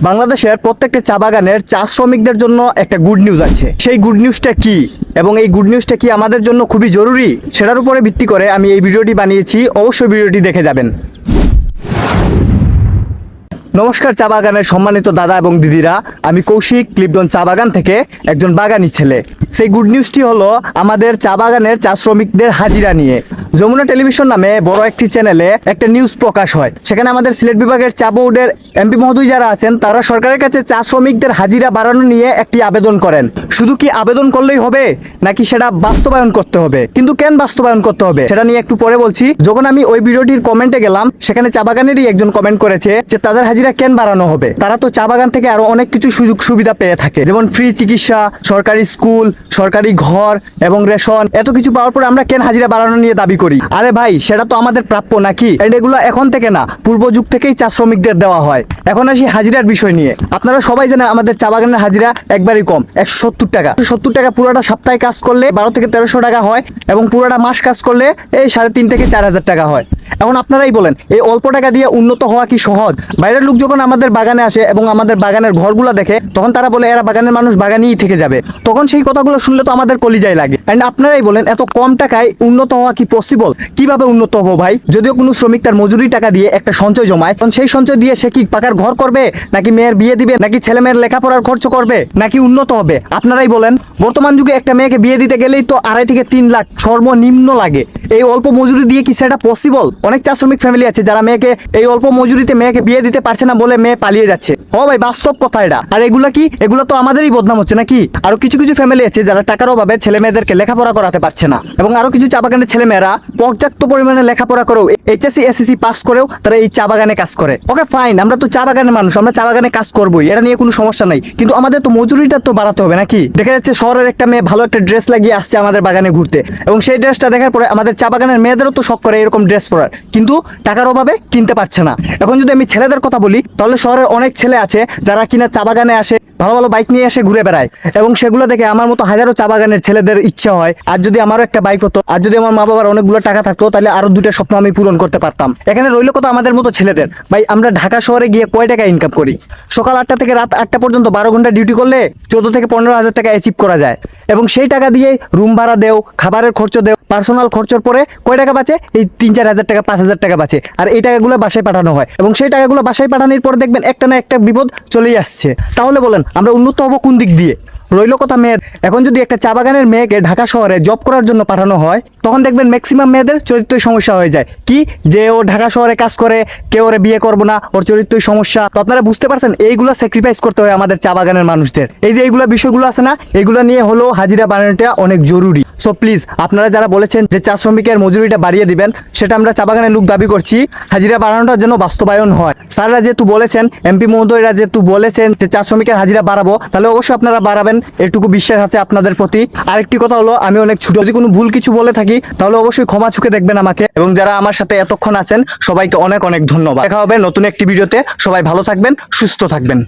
বাংলাদেশের প্রত্যেকটা চা বাগানের চা শ্রমিকদের জন্য একটা গুড নিউজ আছে। সেই গুড নিউজটা কি এবং এই গুড নিউজটা কি আমাদের জন্য খুবই জরুরি, সেটার উপরে ভিত্তি করে আমি এই ভিডিওটি বানিয়েছি। অবশ্যই ভিডিওটি দেখে যাবেন। নমস্কার চা বাগানের সম্মানিত দাদা এবং দিদিরা, আমি কৌশিক, ক্লিপডন চা বাগান থেকে একজন বাগানি ছেলে। সেই গুড নিউজটি হলো আমাদের চা বাগানের চা শ্রমিকদের হাজিরা নিয়ে। যমুনা টেলিভিশন নামে বড় একটি চ্যানেলে একটা নিউজ প্রকাশ হয়। সেখানে আমাদের সিলেট বিভাগের চা বোর্ডের এমপি মহোদয় যারা আছেন তারা সরকারের কাছে চা শ্রমিকদের হাজিরা বাড়ানো নিয়ে একটি আবেদন করেন। শুধু কি আবেদন করলেই হবে নাকি সেটা বাস্তবায়ন করতে হবে? কিন্তু কেন বাস্তবায়ন করতে হবে সেটা নিয়ে একটু পরে বলছি। যখন আমি ওই ভিডিওটির কমেন্টে গেলাম, সেখানে চা বাগানেরই একজন কমেন্ট করেছে যে তাদের হাজিরা কেন বাড়ানো হবে, তারা তো চা বাগান থেকে আরো অনেক কিছু সুযোগ সুবিধা পেয়ে থাকে, যেমন ফ্রি চিকিৎসা, সরকারি স্কুল, সরকারি ঘর এবং রেশন। এত কিছু পাওয়ার পরে আমরা কেন হাজিরা বাড়ানো নিয়ে দাবি করি? আরে ভাই, সেটা তো আমাদের প্রাপ্য নাকি? এগুলো এখন থেকে না, পূর্ব যুগ থেকেই চা শ্রমিকদের দেওয়া হয়। এখন আসি হাজিরার বিষয় নিয়ে। আপনারা সবাই জানেন আমাদের চা বাগানের হাজিরা একবারই কম, 170 টাকা। 70 টাকা পুরোটা সপ্তাহে কাজ করলে 12 থেকে 1300 টাকা হয় এবং পুরোটা মাস কাজ করলে এই 3.5 থেকে 4000 টাকা হয়। এখন আপনারাই বলেন, এই অল্প টাকা দিয়ে উন্নত হওয়া কি সহজ? বাইরের লোক যখন আমাদের বাগানে আসে এবং আমাদের বাগানের ঘরগুলো দেখে, তখন তারা বলে এরা বাগানের মানুষ বাগানেই থেকে যাবে। তখন সেই কথাগুলো শুনলে তো আমাদের কলিজায় লাগে। এন্ড আপনারাই বলেন, এত কম টাকায় উন্নত হওয়া কি পসিবল? কিভাবে উন্নত হবো ভাই? যদিও কোনো শ্রমিক তার মজুরি টাকা দিয়ে একটা সঞ্চয় জমায়, তখন সেই সঞ্চয় দিয়ে সে কি পাকার ঘর করবে, নাকি মেয়ের বিয়ে দিবে, নাকি ছেলে মেয়ের লেখাপড়ার খরচ করবে, নাকি উন্নত হবে? আপনারাই বলেন। বর্তমান যুগে একটা মেয়েকে বিয়ে দিতে গেলেই তো 2.5 থেকে 3 লাখ সর্বনিম্ন লাগে। এই অল্প মজুরি দিয়ে কি সেটা পসিবল? অনেক চা শ্রমিক ফ্যামিলি আছে যারা মেয়েকে এই অল্প মজুরিতে মেয়েকে বিয়ে দিতে পারছে না বলে মেয়ে পালিয়ে যাচ্ছে। ও ভাই, বাস্তব কথা এটা। আর এগুলা কি? এগুলো তো আমাদেরই বদনাম হচ্ছে নাকি? আরো কিছু কিছু ফ্যামিলি আছে যারা টাকার অভাবে ছেলে মেয়েদেরকে লেখাপড়া করাতে পারছে না, এবং আরো কিছু চা বাগানের ছেলে মেয়েরা পর্যাপ্ত পরিমাণে লেখাপড়া করেও, এইচএসসি এসএসসি পাস করেও তারা এই চা বাগানে কাজ করে। ওকে ফাইন, আমরা তো চা বাগানের মানুষ, আমরা চা বাগানে কাজ করবোই, এটা নিয়ে কোনো সমস্যা নাই। কিন্তু আমাদের তো মজুরিটা তো বাড়াতে হবে নাকি? দেখা যাচ্ছে শহরের একটা মেয়ে ভালো একটা ড্রেস লাগিয়ে আসছে আমাদের বাগানে ঘুরতে, এবং সেই ড্রেসটা দেখার পরে আমাদের চা বাগানের মেয়েদেরও তো শখ করে এরকম ড্রেস পরার, কিন্তু টাকার অভাবে কিনতে পারছে না। এখন যদি আমি ছেলেদের কথা বলি, তাহলে শহরের অনেক ছেলে আছে যারা কিনা চা বাগানে আসে, ভালো ভালো বাইক নিয়ে এসে ঘুরে বেড়ায়, এবং সেগুলো দেখে আমার মতো হাজারো চা বাগানের ছেলেদের ইচ্ছা হয়, আর যদি আমারও একটা বাইক হতো, আর যদি আমার মা বাবার অনেকগুলো টাকা থাকতো, তাহলে আরো 2টা স্বপ্ন আমি পূরণ করতে পারতাম। এখানে রইল কথা আমাদের মতো ছেলেদের। ভাই, আমরা ঢাকা শহরে গিয়ে কয় টাকা ইনকাম করি? সকাল 8টা থেকে রাত 8টা পর্যন্ত 12 ঘন্টা ডিউটি করলে 14 থেকে 15,000 টাকা অ্যাচিভ করা যায়, এবং সেই টাকা দিয়ে রুম ভাড়া দেও, খাবারের খরচ দেও, পার্সোনাল খরচের পরে কয় টাকা বাঁচে? এই 3-4 হাজার টাকা, 5,000 টাকা বাঁচে। আর এই টাকাগুলো বাসায় পাঠানো হয়, এবং সেই টাকাগুলো বাসায় পাঠানোর পর দেখবেন একটা না একটা বিপদ চলেই আসছে। তাহলে বলেন, আমরা উন্নত হবো কোন দিক দিয়ে? রইল কথা মেয়ের। এখন যদি একটা চা বাগানের মেয়েকে ঢাকা শহরে জব করার জন্য পাঠানো হয়, তখন দেখবেন ম্যাক্সিমাম মেয়েদের চরিত্রই সমস্যা হয়ে যায়। কি যে ও ঢাকা শহরে কাজ করে, কেউ ওরে বিয়ে করবো না, ওর চরিত্রই সমস্যা। তো আপনারা বুঝতে পারছেন, এইগুলো স্যাক্রিফাইস করতে হয় আমাদের চা বাগানের মানুষদের। এই যে এইগুলো বিষয়গুলো আছে না, এগুলো নিয়ে হলো হাজিরা বাড়ানোটা অনেক জরুরি। সো প্লিজ, আপনারা যারা বলেছেন যে চা শ্রমিকের মজুরিটা বাড়িয়ে দিবেন, সেটা আমরা চা বাগানের লোক দাবি করছি। হাজিরা বাড়ানোটা যেন বাস্তবায়ন হয়। স্যাররা যেহেতু বলেছেন, এমপি মহোদয়রা যেহেতু বলেছেন যে চা শ্রমিকের হাজিরা বাড়াবো, তাহলে অবশ্যই আপনারা বাড়াবেন, এটুকু বিশ্বাস আছে আপনাদের প্রতি। আরেকটি কথা হলো, আমি অনেক ছোট, যদি কোনো ভুল কিছু বলে থাকি তাহলে অবশ্যই ক্ষমা চোখে দেখবেন আমাকে। এবং যারা আমার সাথে এতক্ষণ আছেন সবাইকে অনেক অনেক ধন্যবাদ। দেখা হবে নতুন একটি ভিডিওতে। সবাই ভালো থাকবেন, সুস্থ থাকবেন।